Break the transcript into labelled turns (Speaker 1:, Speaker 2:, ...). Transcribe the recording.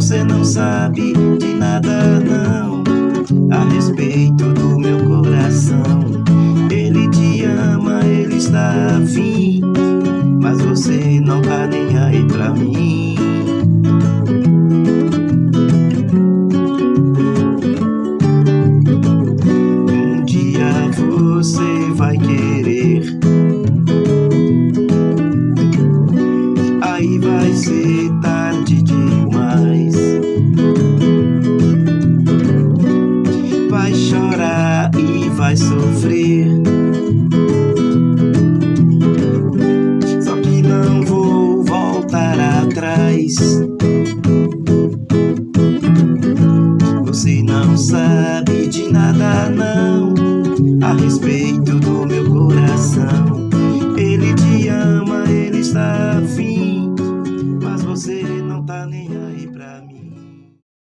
Speaker 1: você não sabe de nada não a respeito do meu coração. Ele te ama, ele está afim, mas você não tá nem aí pra mim. Um dia você vai querer, aí vai ser tarde demais. Vai chorar e vai sofrer, só que não vou voltar atrás. Você não sabe de nada não a respeito do meu coração. Ele te ama, ele está afim, mas você não tá nem aí pra mim.